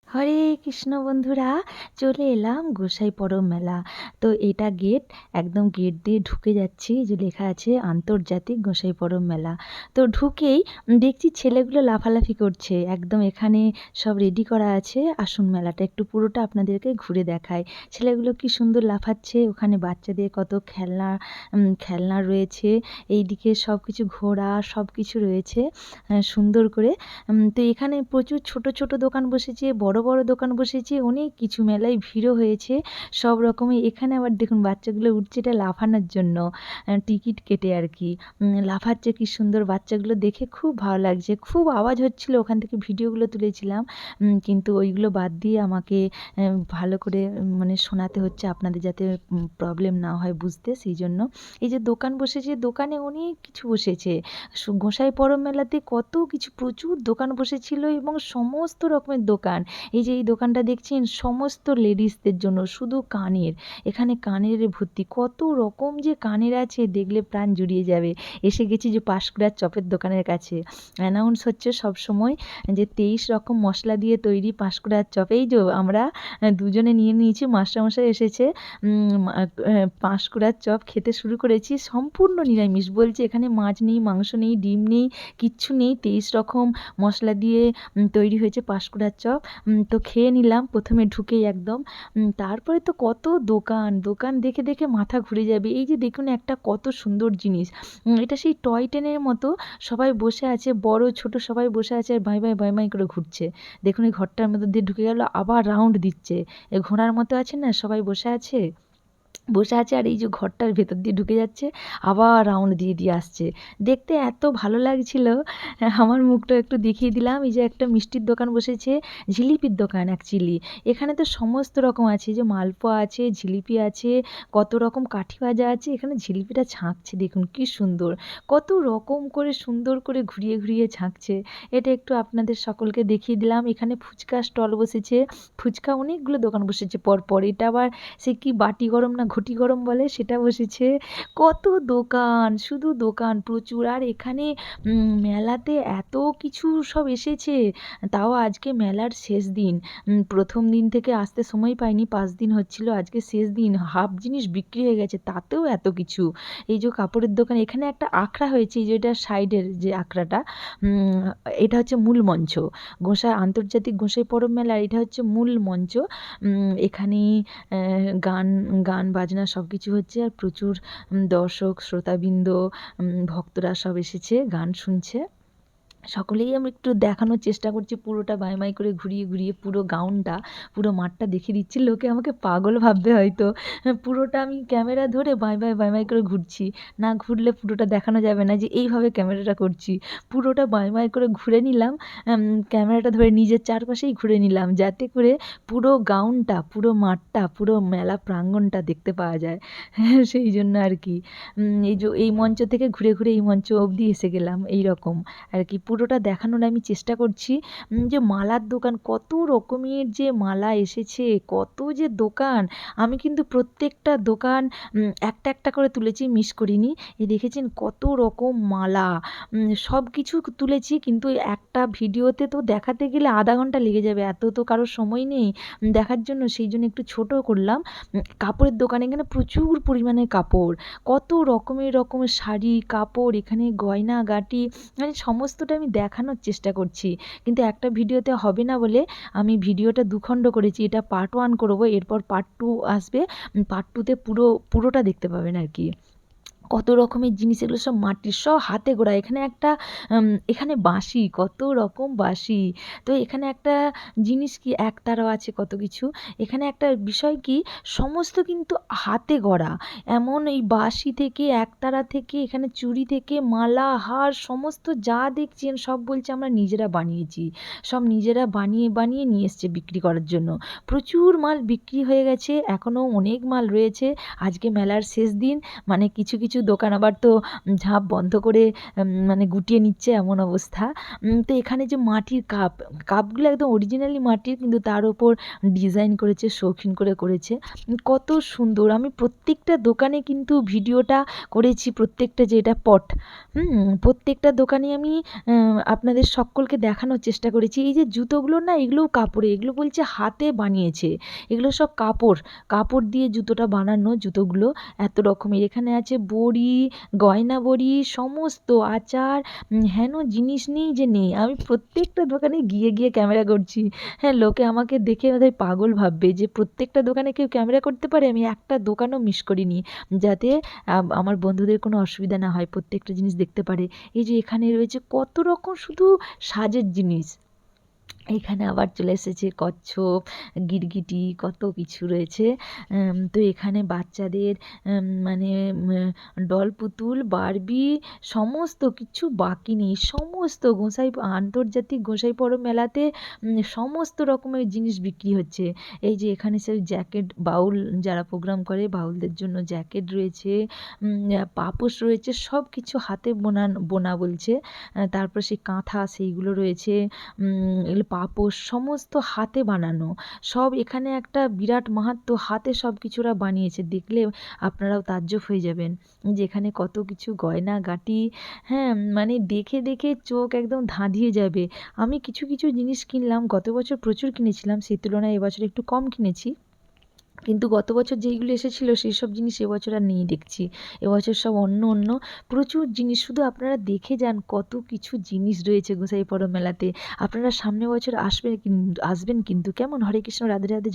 হরে কৃষ্ণ বন্ধুরা, চলে এলাম গোসাইপরম মেলা। তো এটা গেট, একদম গেট দিয়ে ঢুকে যাচ্ছি, যে লেখা আছে আন্তর্জাতিক গোসাইপরম মেলা। তো ঢুকেই দেখছি ছেলেগুলো লাফালাফি করছে, একদম এখানে সব রেডি করা আছে। আসুন মেলাটা একটু পুরোটা আপনাদেরকে ঘুরে দেখায়। ছেলেগুলো কি সুন্দর লাফাচ্ছে, ওখানে বাচ্চাদের কত খেলনা খেলনা রয়েছে, এইদিকে সব কিছু ঘোড়া সব কিছু রয়েছে সুন্দর করে। তো এখানে প্রচুর ছোট ছোট দোকান বসেছে, বড় বড় দোকান বসেছে, অনেক কিছু, মেলায় ভিড়ও হয়েছে সব রকমের। এখানে আবার দেখুন বাচ্চাগুলো উঠছে এটা লাফানোর জন্য, টিকিট কেটে আর কি। লাফাচ্ছে কি সুন্দর, বাচ্চাগুলো দেখে খুব ভালো লাগছে। খুব আওয়াজ হচ্ছিল, ওখান থেকে ভিডিওগুলো তুলেছিলাম, কিন্তু ওইগুলো বাদ দিয়ে আমাকে ভালো করে মানে শোনাতে হচ্ছে আপনাদের, যাতে প্রবলেম না হয় বুঝতে, সেই জন্য। এই যে দোকান বসেছে, দোকানে অনেক কিছু বসেছে। গোসাইপরম মেলাতে কত কিছু, প্রচুর দোকান বসেছিল এবং সমস্ত রকমের দোকান। এই যে এই দোকানটা দেখছেন, সমস্ত লেডিসদের জন্য, শুধু কানের, এখানে কানের ভর্তি, কত রকম যে কানের আছে, দেখলে প্রাণ জুড়িয়ে যাবে। এসে গেছি যে পাঁশকুড়ার চপের দোকানের কাছে। অ্যানাউন্স হচ্ছে সব সময় যে 23 রকম মশলা দিয়ে তৈরি পাঁশকুড়ার চপ। এই যে আমরা দুজনে নিয়ে নিয়েছি, মাস্টারমশাই এসেছে, পাঁশকুড়ার চপ খেতে শুরু করেছি। সম্পূর্ণ নিরামিষ, বলছে এখানে মাছ নেই, মাংস নেই, ডিম নেই, কিচ্ছু নেই, 23 রকম মশলা দিয়ে তৈরি হয়েছে পাঁশকুড়ার চপ। তো খেয়ে নিলাম প্রথমে ঢুকেই একদম। তারপরে তো কত দোকান, দোকান দেখে দেখে মাথা ঘুরে যাবে। এই যে দেখুন একটা কত সুন্দর জিনিস, এটা সেই টয় ট্রেনের মতো, সবাই বসে আছে, বড় ছোট সবাই বসে আছে, আর বাই বাই বাই বাই করে ঘুরছে। দেখুন এই ঘরটার মধ্যে দিয়ে ঢুকে গেল, আবার রাউন্ড দিচ্ছে। এই ঘোড়ার মতো আছে না, সবাই বসে আছে, বসে আছে, আর এই যে ঘরটার ভেতর দিয়ে ঢুকে যাচ্ছে, আবার রাউন্ড দিয়ে দিয়ে আসছে। দেখতে এত ভালো লাগছিল, আমার মুখটা একটু দেখিয়ে দিলাম। এই যে একটা মিষ্টির দোকান বসেছে, জিলিপির দোকান অ্যাকচুয়ালি। এখানে তো সমস্ত রকম আছে, যে মালপোয়া আছে, জিলিপি আছে, কত রকম কাঠি ভাজা আছে। এখানে জিলিপিটা ছাঁকছে, দেখুন কি সুন্দর, কত রকম করে সুন্দর করে ঘুরিয়ে ঘুরিয়ে ছাঁকছে। এটা একটু আপনাদের সকলকে দেখিয়ে দিলাম। এখানে ফুচকা স্টল বসেছে, ফুচকা অনেকগুলো দোকান বসেছে পরপর। এটা আবার সে কি বাটি গরম না ঘটি গরম বলে, সেটা বসেছে। কত দোকান, শুধু দোকান প্রচুর। আর এখানে মেলাতে এত কিছু সব এসেছে, তাও আজকে মেলার শেষ দিন। প্রথম দিন থেকে আসতে সময় পাইনি, 5 দিন হচ্ছিল, আজকে শেষ দিন, হাফ জিনিস বিক্রি হয়ে গেছে, তাতেও এত কিছু। এই যে কাপড়ের দোকান, এখানে একটা আখড়া হয়েছে, এই যে এটা সাইডের যে আখড়াটা, এটা হচ্ছে মূল মঞ্চ। আন্তর্জাতিক গোসাইপরম মেলার এটা হচ্ছে মূল মঞ্চ। এখানে গান গান বাজনা সব কিছু হচ্ছে, আর প্রচুর দর্শক শ্রোতাবৃন্দ ভক্তরা সব এসেছে, গান শুনছে। সকলেই আমি একটু দেখানোর চেষ্টা করছি, পুরোটা বাই বাই করে ঘুরিয়ে ঘুরিয়ে পুরো গাউনটা, পুরো মাঠটা দেখিয়ে দিচ্ছি। লোকে আমাকে পাগল ভাববে হয়তো, পুরোটা আমি ক্যামেরা ধরে বাই বাই করে ঘুরছি। না ঘুরলে পুরোটা দেখানো যাবে না, যে এইভাবে ক্যামেরাটা করছি। পুরোটা বাই করে ঘুরে নিলাম, ক্যামেরাটা ধরে নিজের চারপাশেই ঘুরে নিলাম, যাতে করে পুরো গাউনটা, পুরো মাঠটা, পুরো মেলা প্রাঙ্গণটা দেখতে পাওয়া যায়। সেই জন্য আর কি এই যে এই মঞ্চ থেকে ঘুরে ঘুরে এই মঞ্চ অবধি এসে গেলাম, এই রকম আর কি। পুরোটা দেখানোর আমি চেষ্টা করছি। যে মালার দোকান, কত রকমের যে মালা এসেছে, কত যে দোকান। আমি কিন্তু প্রত্যেকটা দোকান একটা একটা করে তুলেছি, মিস করিনি। এই দেখেছেন কত রকম মালা, সব কিছু তুলেছি, কিন্তু একটা ভিডিওতে তো দেখাতে গেলে আধা ঘন্টা লেগে যাবে, এত তো কারোর সময় নেই দেখার জন্য, সেই জন্য একটু ছোট করলাম। কাপড়ের দোকান, এখানে প্রচুর পরিমাণে কাপড়, কত রকমের শাড়ি, কাপড়, এখানে গয়না গাটি, মানে সমস্তটা আমি দেখানোর চেষ্টা করছি, কিন্তু একটা ভিডিওতে হবে না বলে আমি ভিডিওটা দুখণ্ড করেছি। এটা পার্ট 1 করবো, এরপর পার্ট 2 আসবে। পার্ট 2তে পুরোটা দেখতে পাবেন আর কি। কত রকমের জিনিস, এগুলো সব মাটির, সব হাতে গড়া। এখানে একটা এখানে বাঁশি, কত রকম বাঁশি। তো এখানে একটা জিনিস কি, একতারাও আছে, কত কিছু। এখানে একটা বিষয় কি, সমস্ত কিন্তু হাতে গড়া। এমন এই বাঁশি থেকে, একতারা থেকে, এখানে চুড়ি থেকে, মালা, হার, সমস্ত যা দেখছেন সব বলছে আমরা নিজেরা বানিয়েছি, সব নিজেরা বানিয়ে বানিয়ে নিয়ে এসছে বিক্রি করার জন্য। প্রচুর মাল বিক্রি হয়ে গেছে, এখনও অনেক মাল রয়েছে। আজকে মেলার শেষ দিন, মানে কিছু কিছু কিছু দোকান আবার তো ঝাঁপ বন্ধ করে মানে গুটিয়ে নিচ্ছে এমন অবস্থা। তো এখানে যে মাটির কাপগুলো একদম অরিজিনালি মাটির, কিন্তু তার ওপর ডিজাইন করেছে, শৌখিন করে করেছে। কত সুন্দর! আমি প্রত্যেকটা দোকানে কিন্তু ভিডিওটা করেছি, প্রত্যেকটা যে এটা পট, প্রত্যেকটা দোকানে আমি আপনাদের সকলকে দেখানোর চেষ্টা করেছি। এই যে জুতোগুলো না, এগুলোও কাপড়ে, এগুলো বলছে হাতে বানিয়েছে, এগুলো সব কাপড় দিয়ে জুতোটা বানানো, জুতোগুলো এত রকমের। এখানে আছে বড়ি, গয়না বড়ি, সমস্ত আচার, হেন জিনিস নেই যে নেই। আমি প্রত্যেকটা দোকানে গিয়ে গিয়ে ক্যামেরা করছি। হ্যাঁ, লোকে আমাকে দেখে বোধহয় পাগল ভাববে যে প্রত্যেকটা দোকানে কেউ ক্যামেরা করতে পারে। আমি একটা দোকানও মিস করিনি, যাতে আমার বন্ধুদের কোনো অসুবিধা না হয়, প্রত্যেকটা জিনিস দেখতে পারে। এই যে এখানে রয়েছে কত রকম শুধু সাজের জিনিস। এখানে আবার চলে এসেছে কচ্ছপ, গিরগিটি, কত কিছু রয়েছে। তো এখানে বাচ্চাদের মানে ডল পুতুল, বারবি, সমস্ত কিছু বাকি নেই। সমস্ত আন্তর্জাতিক গোঁসাইপাড়া মেলাতে সমস্ত রকমের জিনিস বিক্রি হচ্ছে। এই যে এখানে সেই জ্যাকেট, বাউল যারা প্রোগ্রাম করে বাউলদের জন্য জ্যাকেট রয়েছে, পাপোশ রয়েছে, সব কিছু হাতে বোনা বলছে। তারপর সেই কাঁথা সেইগুলো রয়েছে, এগুলো পাপোশ, সমস্ত হাতে বানানো। সব এখানে একটা বিরাট মাহাত্ম্য, হাতে সব কিছু ওরা বানিয়েছে। দেখলে আপনারাও তাজ্জব হয়ে যাবেন যে এখানে কত কিছু গয়নাগাটি। হ্যাঁ, মানে দেখে দেখে চোখ একদম ধাঁধিয়ে যাবে। আমি কিছু কিছু জিনিস কিনলাম, গত বছর প্রচুর কিনেছিলাম, সেই তুলনায় এবছর একটু কম কিনেছি। কিন্তু গত বছর যেইগুলো এসেছিলো সেই সব জিনিস এবছর আর নেই দেখছি। এবছর সব অন্য প্রচুর জিনিস। শুধু আপনারা দেখে যান কত কিছু জিনিস রয়েছে গোঁসাইপাড়া মেলাতে। আপনারা সামনের বছর আসবেন কিন্তু। কেমন? হরে কৃষ্ণ, রাধে রাধে।